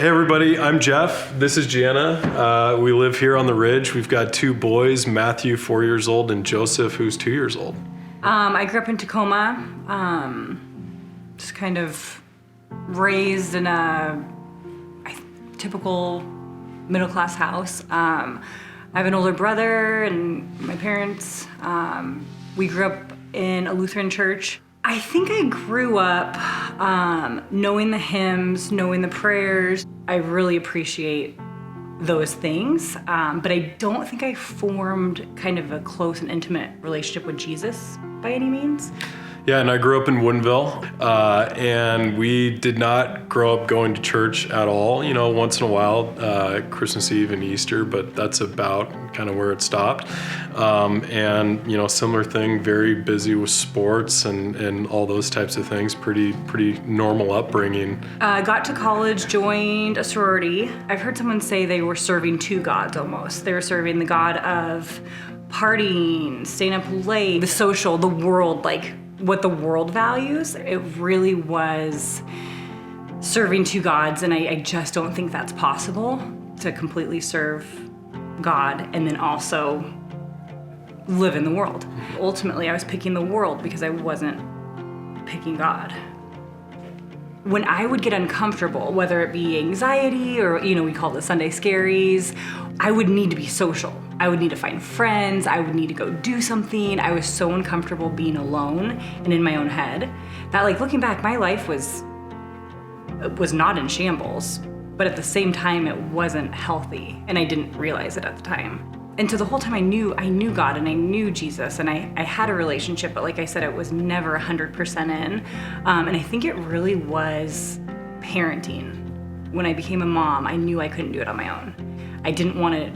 Hey everybody, I'm Jeff. This is Jana. We live here on the Ridge. We've got two boys, Matthew, 4 years old, and Joseph, who's 2 years old. I grew up in Tacoma, just kind of raised in a typical middle-class house. I have an older brother and my parents. We grew up in a Lutheran church. I think I grew up knowing the hymns, knowing the prayers. I really appreciate those things, but I don't think I formed kind of a close and intimate relationship with Jesus by any means. Yeah, and I grew up in Woodinville, and we did not grow up going to church at all. You know, once in a while, Christmas Eve and Easter, but that's about kind of where it stopped. And, you know, similar thing, very busy with sports and all those types of things, pretty normal upbringing. Got to college, joined a sorority. I've heard someone say they were serving two gods almost. They were serving the God of partying, staying up late, the social, the world, like what the world values. It really was serving two gods, and I just don't think that's possible to completely serve God and then also live in the world. Ultimately, I was picking the world because I wasn't picking God. When I would get uncomfortable, whether it be anxiety or, you know, we call it Sunday scaries, I would need to be social. I would need to find friends. I would need to go do something. I was so uncomfortable being alone and in my own head that, like, looking back, my life was not in shambles, but at the same time, it wasn't healthy, and I didn't realize it at the time. And so the whole time I knew God and I knew Jesus and I had a relationship, but like I said, it was never 100% in. And I think it really was parenting. When I became a mom, I knew I couldn't do it on my own. I didn't want to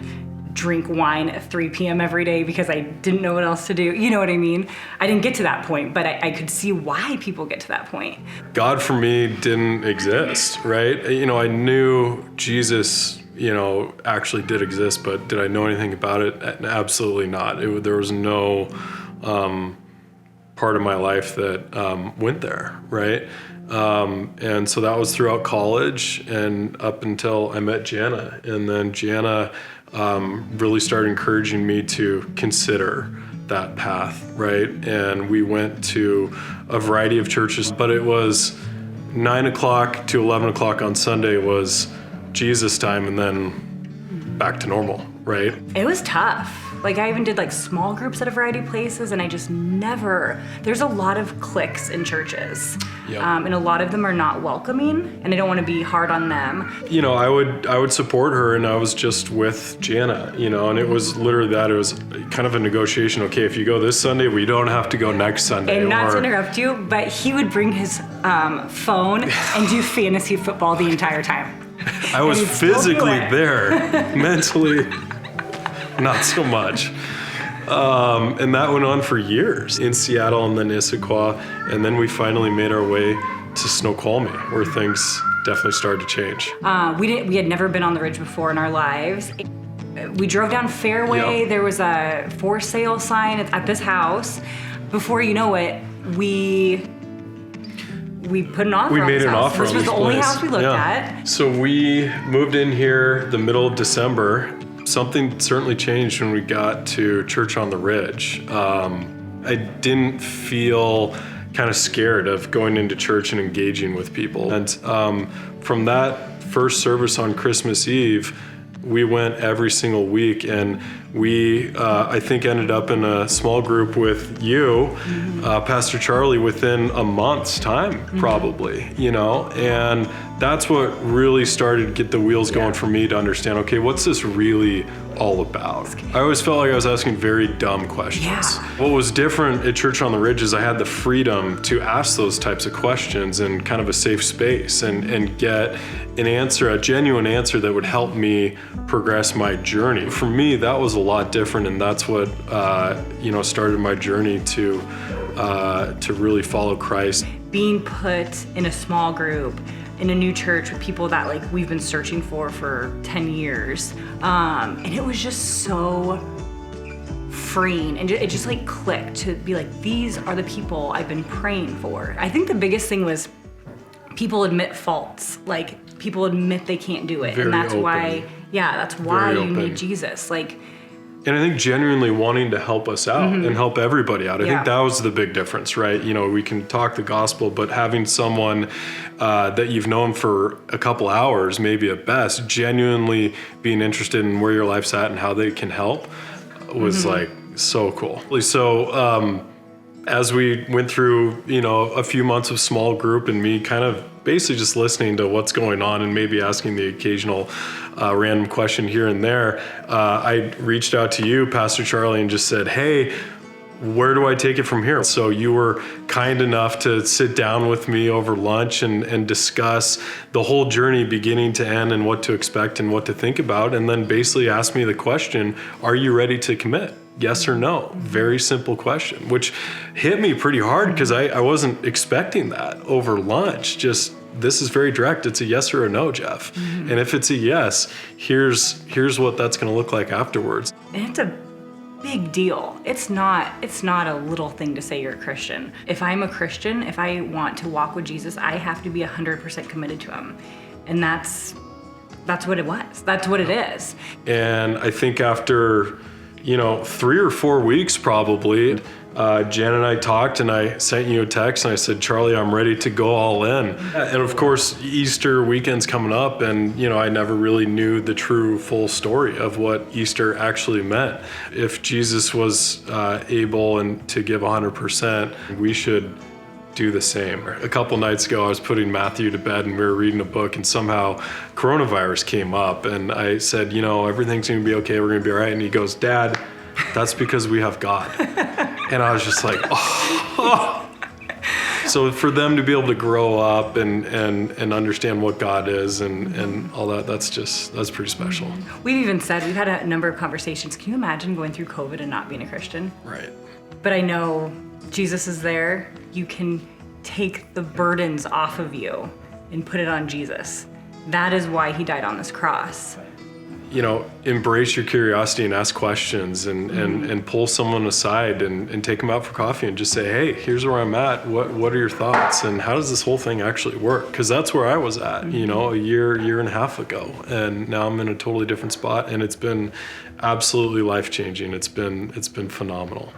drink wine at 3 p.m. every day because I didn't know what else to do. You know what I mean? I didn't get to that point, but I could see why people get to that point. God for me didn't exist, right? You know, I knew Jesus, you know, actually did exist, but did I know anything about it? Absolutely not. There was no part of my life that went there, right? And so that was throughout college and up until I met Jana. And then Jana really started encouraging me to consider that path, right? And we went to a variety of churches, but it was 9 o'clock to 11 o'clock on Sunday was Jesus time, and then back to normal, right? It was tough. Like, I even did like small groups at a variety of places, and I just never, there's a lot of cliques in churches. Yep. And a lot of them are not welcoming, and I don't want to be hard on them. You know, I would support her, and I was just with Jana, you know, and it was literally that. It was kind of a negotiation. Okay, if you go this Sunday, we don't have to go next Sunday. And not to interrupt you, but he would bring his phone and do fantasy football the entire time. I was physically there, mentally, not so much. And that went on for years in Seattle and then Issaquah. And then we finally made our way to Snoqualmie, where things definitely started to change. We had never been on the Ridge before in our lives. We drove down Fairway. Yep. There was a for sale sign at this house. Before you know it, we put an offer on this house. We made an offer on this was the only house we looked at. So we moved in here the middle of December. Something certainly changed when we got to Church on the Ridge. I didn't feel kind of scared of going into church and engaging with people. And from that first service on Christmas Eve, we went every single week, and we, I think, ended up in a small group with you, Pastor Charlie, within a month's time, probably, you know? And that's what really started to get the wheels going for me to understand, okay, what's this really all about? I always felt like I was asking very dumb questions. Yeah. What was different at Church on the Ridge is I had the freedom to ask those types of questions in kind of a safe space and get an answer, a genuine answer that would help me progress my journey. For me, that was a lot different, and that's what you know, started my journey to really follow Christ. Being put in a small group in a new church with people that like we've been searching for 10 years, and it was just so freeing, and it just like clicked to be like, these are the people I've been praying for. I think the biggest thing was people admit faults. Like, people admit they can't do it. Very and that's open. why, that's why Very you open. need Jesus. Like, And I think genuinely wanting to help us out and help everybody out. I think that was the big difference, right? You know, we can talk the gospel, but having someone that you've known for a couple hours, maybe at best, genuinely being interested in where your life's at and how they can help was like so cool. So as we went through, you know, a few months of small group and me kind of basically just listening to what's going on and maybe asking the occasional random question here and there, I reached out to you, Pastor Charlie, and just said, hey, where do I take it from here? So you were kind enough to sit down with me over lunch and discuss the whole journey beginning to end and what to expect and what to think about. And then basically ask me the question, are you ready to commit? Yes or no? Very simple question, which hit me pretty hard because I wasn't expecting that over lunch. Just, this is very direct. It's a yes or a no, Jeff. And if it's a yes, here's what that's going to look like afterwards. and it's a big deal. It's not a little thing to say you're a Christian. If I'm a Christian, if I want to walk with Jesus, I have to be 100% committed to him. And that's what it was. That's what it is. And I think after, 3 or 4 weeks probably, Jan and I talked and I sent you a text and I said, Charlie, I'm ready to go all in. And of course, Easter weekend's coming up and, I never really knew the true full story of what Easter actually meant. If Jesus was able and to give 100%, we should do the same. A couple nights ago, I was putting Matthew to bed and we were reading a book and somehow coronavirus came up and I said, everything's gonna be okay, we're gonna be all right. And he goes, Dad, that's because we have God. And I was just like, oh. So for them to be able to grow up and understand what God is and all that, that's pretty special. We've even said, we've had a number of conversations. Can you imagine going through COVID and not being a Christian? Right. But I know Jesus is there. You can take the burdens off of you and put it on Jesus. That is why he died on this cross. Embrace your curiosity and ask questions and pull someone aside and take them out for coffee and just say, hey, here's where I'm at. What are your thoughts? And how does this whole thing actually work? Because that's where I was at, a year and a half ago. And now I'm in a totally different spot and it's been absolutely life-changing. It's been phenomenal.